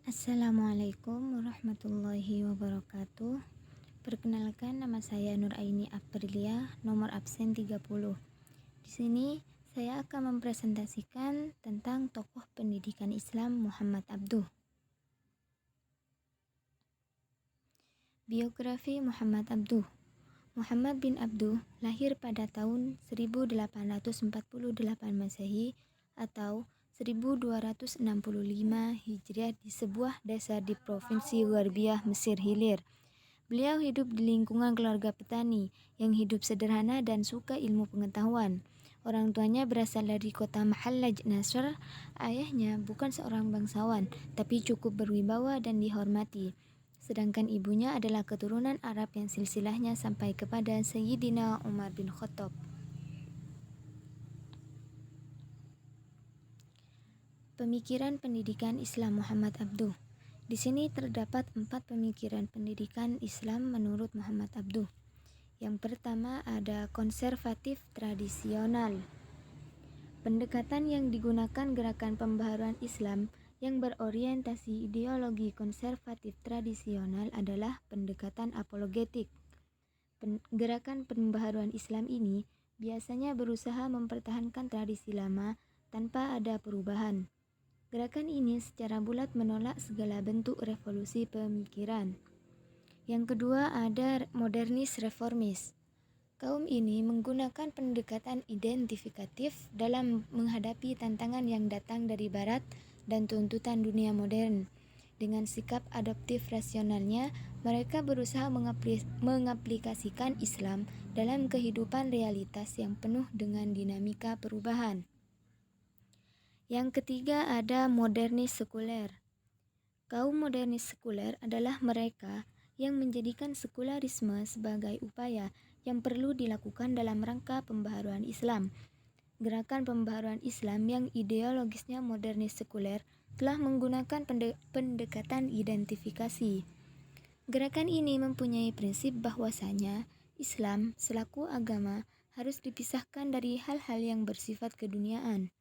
Assalamualaikum warahmatullahi wabarakatuh. Perkenalkan, nama saya Nur Aini Aprilia, nomor absen 30. Di sini saya akan mempresentasikan tentang tokoh pendidikan Islam Muhammad Abduh. Biografi Muhammad Abduh. Muhammad bin Abduh lahir pada tahun 1848 Masehi atau 1265 Hijriah di sebuah desa di Provinsi Gharbiyah, Mesir Hilir. Beliau hidup di lingkungan keluarga petani yang hidup sederhana dan suka ilmu pengetahuan. Orang tuanya berasal dari kota Mahallaj Nasr. Ayahnya bukan seorang bangsawan, tapi cukup berwibawa dan dihormati. Sedangkan ibunya adalah keturunan Arab yang silsilahnya sampai kepada Sayyidina Umar bin Khattab. Pemikiran pendidikan Islam Muhammad Abduh. Di sini terdapat 4 pemikiran pendidikan Islam menurut Muhammad Abduh. Yang pertama ada konservatif tradisional. Pendekatan yang digunakan gerakan pembaharuan Islam yang berorientasi ideologi konservatif tradisional adalah pendekatan apologetik. Gerakan pembaharuan Islam ini biasanya berusaha mempertahankan tradisi lama tanpa ada perubahan. Gerakan ini secara bulat menolak segala bentuk revolusi pemikiran. Yang kedua ada modernis reformis. Kaum ini menggunakan pendekatan identifikatif dalam menghadapi tantangan yang datang dari barat dan tuntutan dunia modern. Dengan sikap adaptif rasionalnya, mereka berusaha mengaplikasikan Islam dalam kehidupan realitas yang penuh dengan dinamika perubahan. Yang ketiga ada modernis sekuler. Kaum modernis sekuler adalah mereka yang menjadikan sekularisme sebagai upaya yang perlu dilakukan dalam rangka pembaharuan Islam. Gerakan pembaharuan Islam yang ideologisnya modernis sekuler telah menggunakan pendekatan identifikasi. Gerakan ini mempunyai prinsip bahwasanya Islam selaku agama harus dipisahkan dari hal-hal yang bersifat keduniaan.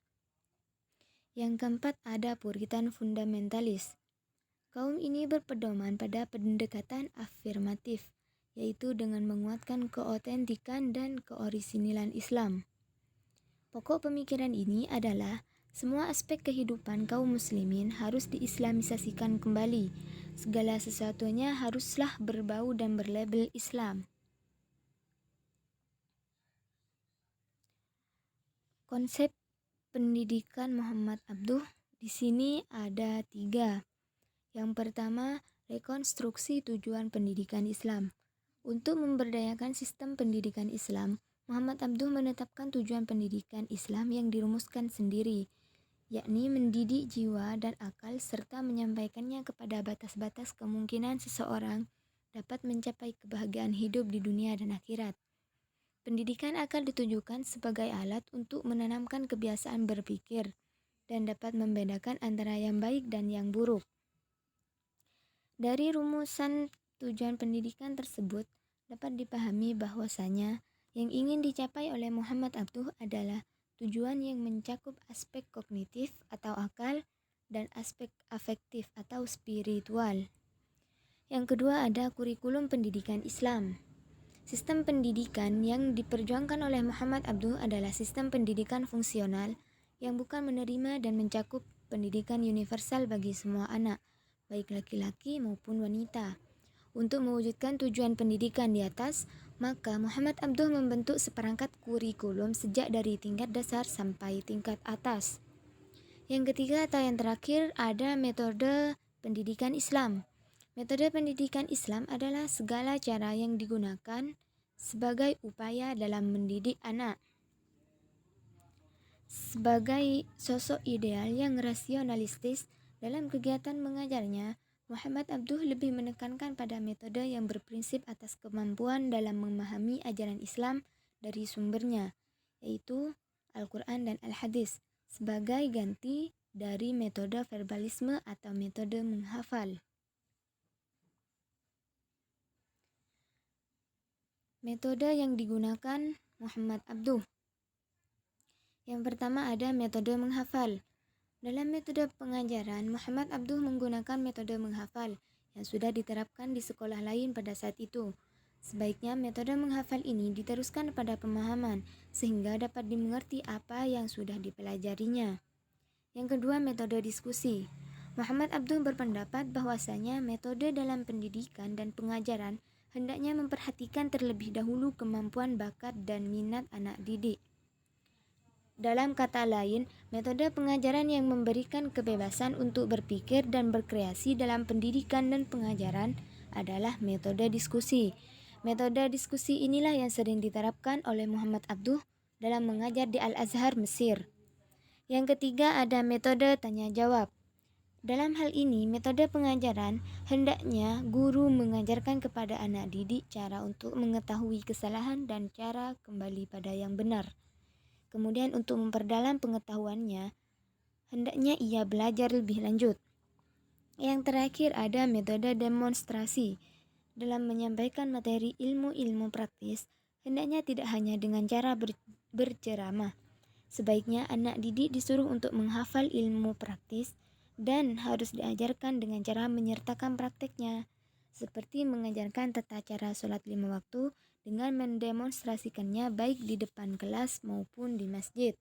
Yang keempat ada Puritan fundamentalis. Kaum ini berpedoman pada pendekatan afirmatif, yaitu dengan menguatkan keotentikan dan keorisinilan Islam. Pokok pemikiran ini adalah semua aspek kehidupan kaum muslimin harus diislamisasikan kembali. Segala sesuatunya haruslah berbau dan berlabel Islam. Konsep pendidikan Muhammad Abduh di sini ada 3. Yang pertama, rekonstruksi tujuan pendidikan Islam. Untuk memberdayakan sistem pendidikan Islam, Muhammad Abduh menetapkan tujuan pendidikan Islam yang dirumuskan sendiri, yakni mendidik jiwa dan akal serta menyampaikannya kepada batas-batas kemungkinan seseorang dapat mencapai kebahagiaan hidup di dunia dan akhirat. Pendidikan akal ditujukan sebagai alat untuk menanamkan kebiasaan berpikir dan dapat membedakan antara yang baik dan yang buruk. Dari rumusan tujuan pendidikan tersebut dapat dipahami bahwasanya yang ingin dicapai oleh Muhammad Abduh adalah tujuan yang mencakup aspek kognitif atau akal dan aspek afektif atau spiritual. Yang kedua ada kurikulum pendidikan Islam. Sistem pendidikan yang diperjuangkan oleh Muhammad Abduh adalah sistem pendidikan fungsional yang bukan menerima dan mencakup pendidikan universal bagi semua anak, baik laki-laki maupun wanita. Untuk mewujudkan tujuan pendidikan di atas, maka Muhammad Abduh membentuk seperangkat kurikulum sejak dari tingkat dasar sampai tingkat atas. Yang ketiga atau yang terakhir ada metode pendidikan Islam. Metode pendidikan Islam adalah segala cara yang digunakan sebagai upaya dalam mendidik anak. Sebagai sosok ideal yang rasionalistis dalam kegiatan mengajarnya, Muhammad Abduh lebih menekankan pada metode yang berprinsip atas kemampuan dalam memahami ajaran Islam dari sumbernya, yaitu Al-Quran dan Al-Hadis, sebagai ganti dari metode verbalisme atau metode menghafal. Metode yang digunakan Muhammad Abduh. Yang pertama ada metode menghafal. Dalam metode pengajaran, Muhammad Abduh menggunakan metode menghafal yang sudah diterapkan di sekolah lain pada saat itu. Sebaiknya metode menghafal ini diteruskan pada pemahaman sehingga dapat dimengerti apa yang sudah dipelajarinya. Yang kedua, metode diskusi. Muhammad Abduh berpendapat bahwasanya metode dalam pendidikan dan pengajaran hendaknya memperhatikan terlebih dahulu kemampuan, bakat, dan minat anak didik. Dalam kata lain, metode pengajaran yang memberikan kebebasan untuk berpikir dan berkreasi dalam pendidikan dan pengajaran adalah metode diskusi. Metode diskusi inilah yang sering diterapkan oleh Muhammad Abduh dalam mengajar di Al-Azhar, Mesir. Yang ketiga ada metode tanya jawab. Dalam hal ini, metode pengajaran hendaknya guru mengajarkan kepada anak didik cara untuk mengetahui kesalahan dan cara kembali pada yang benar. Kemudian untuk memperdalam pengetahuannya, hendaknya ia belajar lebih lanjut. Yang terakhir ada metode demonstrasi. Dalam menyampaikan materi ilmu-ilmu praktis, hendaknya tidak hanya dengan cara berceramah. Sebaiknya anak didik disuruh untuk menghafal ilmu praktis dan harus diajarkan dengan cara menyertakan prakteknya, seperti mengajarkan tata cara sholat 5 waktu dengan mendemonstrasikannya baik di depan kelas maupun di masjid.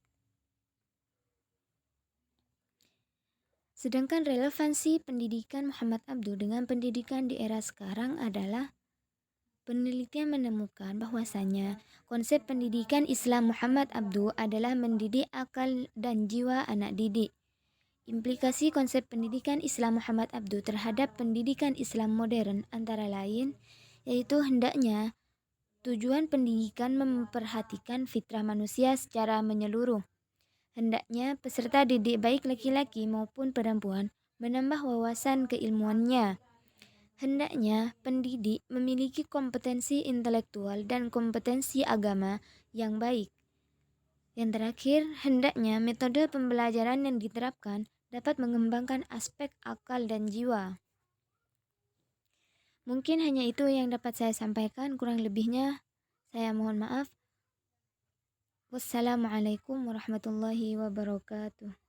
Sedangkan relevansi pendidikan Muhammad Abduh dengan pendidikan di era sekarang adalah penelitian menemukan bahwasanya konsep pendidikan Islam Muhammad Abduh adalah mendidik akal dan jiwa anak didik. Implikasi konsep pendidikan Islam Muhammad Abduh terhadap pendidikan Islam modern antara lain yaitu hendaknya tujuan pendidikan memperhatikan fitrah manusia secara menyeluruh. Hendaknya peserta didik baik laki-laki maupun perempuan menambah wawasan keilmuannya. Hendaknya pendidik memiliki kompetensi intelektual dan kompetensi agama yang baik. Yang terakhir, hendaknya metode pembelajaran yang diterapkan dapat mengembangkan aspek akal dan jiwa. Mungkin hanya itu yang dapat saya sampaikan, kurang lebihnya saya mohon maaf. Wassalamualaikum warahmatullahi wabarakatuh.